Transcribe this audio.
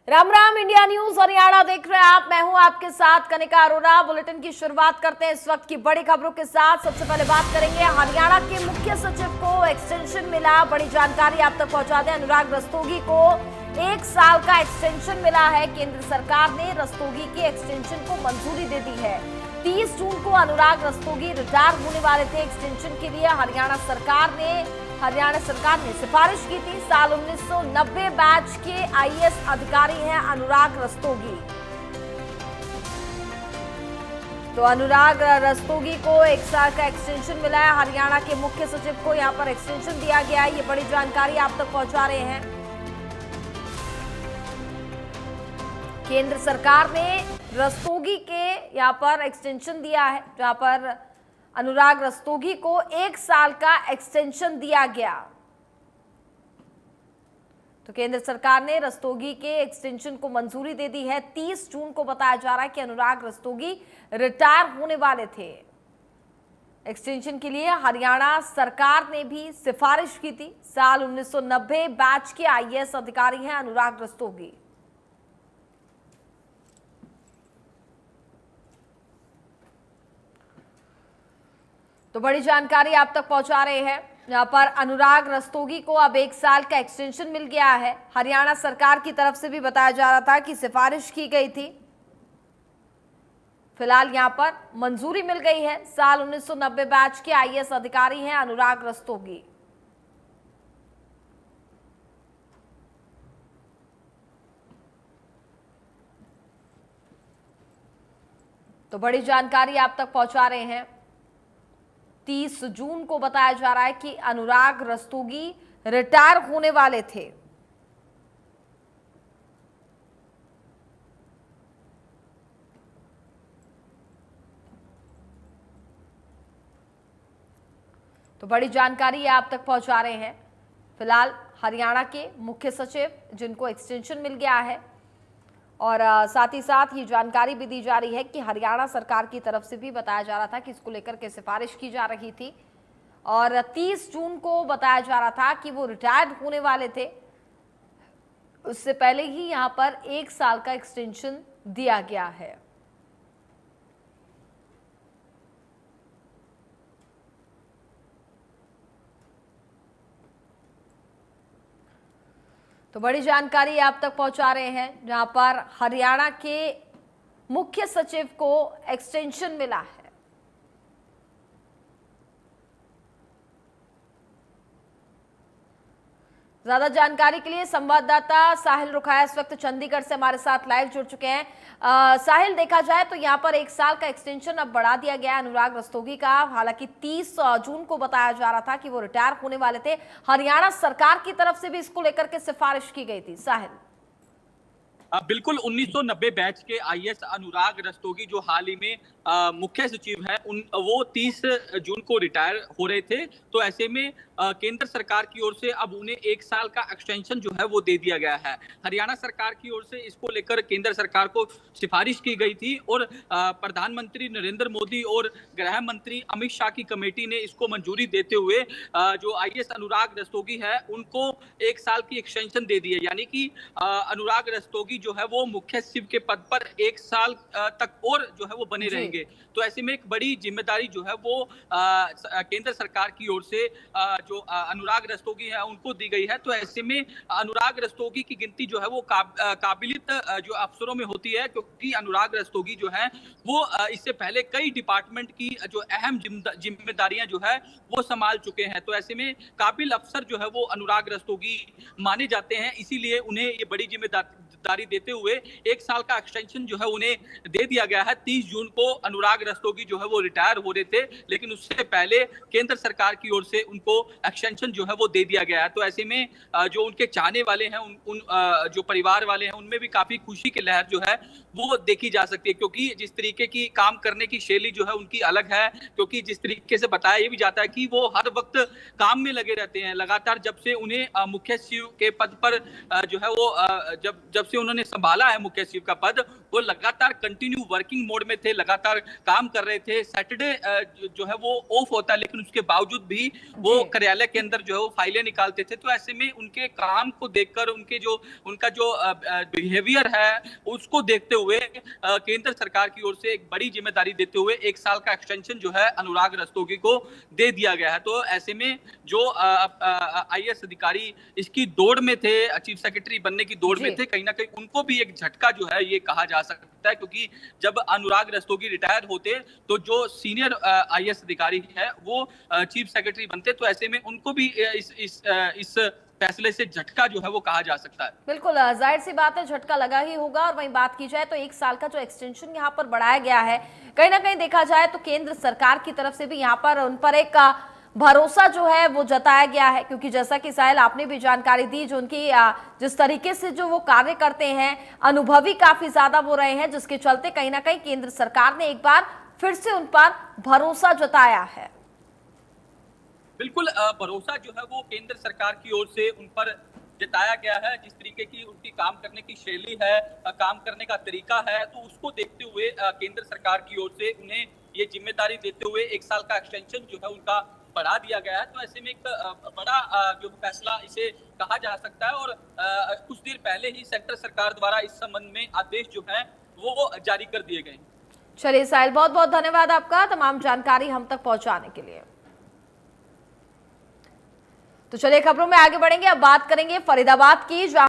Ram Ram, India news Haryana देख रहे हैं आप। मैं हूं आपके साथ कनिका अरोड़ा। बुलेटिन की शुरुआत करते हैं इस वक्त की बड़ी खबरों के साथ। सबसे पहले बात करेंगे हरियाणा के मुख्य सचिव को एक्सटेंशन मिला। बड़ी जानकारी आप तक पहुंचा दें। अनुराग रस्तोगी को 1 साल का एक्सटेंशन मिला है। केंद्र सरकार ने रस्तोगी की एक्सटेंशन को मंजूरी दे दी है। 30 जून को अनुराग रस्तोगी रिटायर होने वाले थे। एक्सटेंशन के लिए हरियाणा सरकार ने सिफारिश की थी। साल 1990 बैच के आईएएस अधिकारी हैं अनुराग रस्तोगी। तो अनुराग रस्तोगी को 1 साल का एक्सटेंशन मिला है। हरियाणा के मुख्य सचिव को यहां पर एक्सटेंशन दिया गया है। ये बड़ी जानकारी आप तक पहुंचा रहे हैं। केंद्र सरकार ने रस्तोगी के यहां पर एक्सटेंशन दिया है, जहां पर अनुराग रस्तोगी को 1 साल का एक्सटेंशन दिया गया। तो केंद्र सरकार ने रस्तोगी के एक्सटेंशन को मंजूरी दे दी है। 30 जून को बताया जा रहा है कि अनुराग रस्तोगी रिटायर होने वाले थे। एक्सटेंशन के लिए हरियाणा सरकार ने भी सिफारिश की थी। साल 1990 बैच के आईएएस अधिकारी हैं अनुराग रस्तोगी। तो बड़ी जानकारी आप तक पहुंचा रहे हैं। यहां पर अनुराग रस्तोगी को अब 1 साल का एक्सटेंशन मिल गया है। हरियाणा सरकार की तरफ से भी बताया जा रहा था कि सिफारिश की गई थी। फिलहाल यहां पर मंजूरी मिल गई है। साल 1990 बैच के आईएएस अधिकारी हैं अनुराग रस्तोगी। तो बड़ी जानकारी आप तक पहुंचा रहे हैं। 30 जून को बताया जा रहा है कि अनुराग रस्तोगी रिटायर होने वाले थे। तो बड़ी जानकारी आप तक पहुंचा रहे हैं। फिलहाल हरियाणा के मुख्य सचिव जिनको एक्सटेंशन मिल गया है, और साथ ही साथ ये जानकारी भी दी जा रही है कि हरियाणा सरकार की तरफ से भी बताया जा रहा था कि इसको लेकर के सिफारिश की जा रही थी। और 30 जून को बताया जा रहा था कि वो रिटायर्ड होने वाले थे। उससे पहले ही यहां पर 1 साल का एक्सटेंशन दिया गया है। तो बड़ी जानकारी आप तक पहुंचा रहे हैं, जहां पर हरियाणा के मुख्य सचिव को एक्सटेंशन मिला है। ज्यादा जानकारी के लिए संवाददाता साहिल रुखाया इस वक्त चंडीगढ़ से हमारे साथ लाइव जुड़ चुके हैं। साहिल, देखा जाए तो यहां पर 1 साल का एक्सटेंशन अब बढ़ा दिया गया है अनुराग रस्तोगी का। हालांकि 30 जून को बताया जा रहा था कि वो रिटायर होने वाले थे। हरियाणा सरकार की तरफ से भी इसको लेकर के सिफारिश की गई थी। साहिल, बिल्कुल 1990 बैच के आईएएस अनुराग रस्तोगी जो हाल ही में मुख्य सचिव हैं, वो 30 जून को रिटायर हो रहे थे। तो ऐसे में केंद्र सरकार की ओर से अब उन्हें 1 साल का एक्सटेंशन जो है वो दे दिया गया है। हरियाणा सरकार की ओर से इसको लेकर केंद्र सरकार को सिफारिश की गई थी, और प्रधानमंत्री नरेंद्र मोदी और गृह मंत्री अमित शाह की कमेटी ने इसको मंजूरी देते हुए जो आईएएस अनुराग रस्तोगी है उनको 1 साल की एक्सटेंशन दे दी है। यानी कि अनुराग रस्तोगी जो है वो मुख्य सचिव के पद पर 1 साल तक और जो है वो बने रहेंगे। तो ऐसे में एक बड़ी जिम्मेदारी जो है वो केंद्र सरकार की ओर से जो अनुराग रस्तोगी है उनको दी गई है। तो ऐसे में अनुराग रस्तोगी की गिनती जो है वो काबिलियत जो अफसरों में होती है, क्योंकि अनुराग रस्तोगी जो है वो इससे पहले कई डिपार्टमेंट की जो अहम जिम्मेदारियां जो है वो संभाल चुके हैं। तो ऐसे में काबिल अफसर जो है वो अनुराग रस्तोगी माने जाते हैं, इसीलिए उन्हें ये बड़ी जिम्मेदारी देते हुए 1 साल का एक्सटेंशन जो है उन्हें दे दिया गया है। 30 जून को अनुराग रस्तोगी जो है वो रिटायर हो रहे थे, लेकिन उससे पहले केंद्र सरकार की ओर से उनको एक्सटेंशन जो है वो दे दिया गया है। तो ऐसे में जो उनके चाहने वाले हैं, उन जो परिवार वाले हैं, उनमें भी काफी खुशी की लहर जो है वो देखी जा सकती है, क्योंकि जिस तरीके की काम करने की शैली जो है उनकी अलग है। क्योंकि जिस तरीके से बताया ये भी जाता है कि वो हर वक्त काम में लगे रहते हैं लगातार। जब से उन्हें मुख्य सचिव के पद पर जो है वो जब से उन्होंने संभाला है मुख्य सचिव का पद, वो लगातार कंटिन्यू वर्किंग मोड में थे, लगातार काम कर रहे थे। सैटरडे जो है वो ऑफ होता है, लेकिन उसके बावजूद भी वो कार्यालय के अंदर जो है वो फाइलें निकालते थे। तो ऐसे में उनके काम को देखकर उनका जो बिहेवियर है उसको देखते हुए केंद्र सरकार की ओर से एक बड़ी जिम्मेदारी देते हुए 1 साल का एक्सटेंशन जो है अनुराग रस्तोगी को दे दिया गया है। तो ऐसे में जो आईएएस अधिकारी इसकी दौड़ में थे, चीफ सेक्रेटरी बनने की दौड़ में थे, कहीं ना कहीं उनको भी एक झटका जो है ये कहा जा सकता है, क्योंकि जब अनुराग रस्तोगी रिटायर होते तो जो सीनियर आईएएस अधिकारी है वो चीफ सेक्रेटरी बनते। तो ऐसे में उनको भी इस फैसले से झटका जो है वो कहा जा सकता है। बिल्कुल, जाहिर सी बात है झटका लगा ही होगा। और वहीं बात की जाए तो 1 साल का जो एक्सटेंशन यहाँ पर बढ़ाया गया है, कहीं ना कहीं देखा जाए तो केंद्र सरकार की तरफ से भी यहाँ पर उन पर एक भरोसा जो है वो जताया गया है, क्योंकि जैसा कि साहिल आपने भी जानकारी दी, जो उनकी जिस तरीके से जो वो कार्य करते हैं, अनुभवी काफी ज्यादा वो रहे हैं, जिसके चलते कहीं ना कहीं केंद्र सरकार ने एक बार फिर से उन पर भरोसा जताया है। बिल्कुल, भरोसा जो है वो केंद्र सरकार की ओर से उन पर जताया गया है। जिस तरीके की उनकी काम करने की शैली है, काम करने का तरीका है, तो उसको देखते हुए केंद्र सरकार की ओर से उन्हें ये जिम्मेदारी देते हुए 1 साल का एक्सटेंशन जो है उनका बढ़ा दिया गया है। तो ऐसे में एक बड़ा जो फैसला इसे कहा जा सकता है। और कुछ देर पहले ही सेंट्रल सरकार द्वारा इस संबंध में आदेश जो है वो जारी कर दिए गए। चलिए साहिल, बहुत बहुत धन्यवाद आपका तमाम जानकारी हम तक पहुंचाने के लिए। तो चलिए खबरों में आगे बढ़ेंगे, अब बात करेंगे फरीदाबाद की, जहां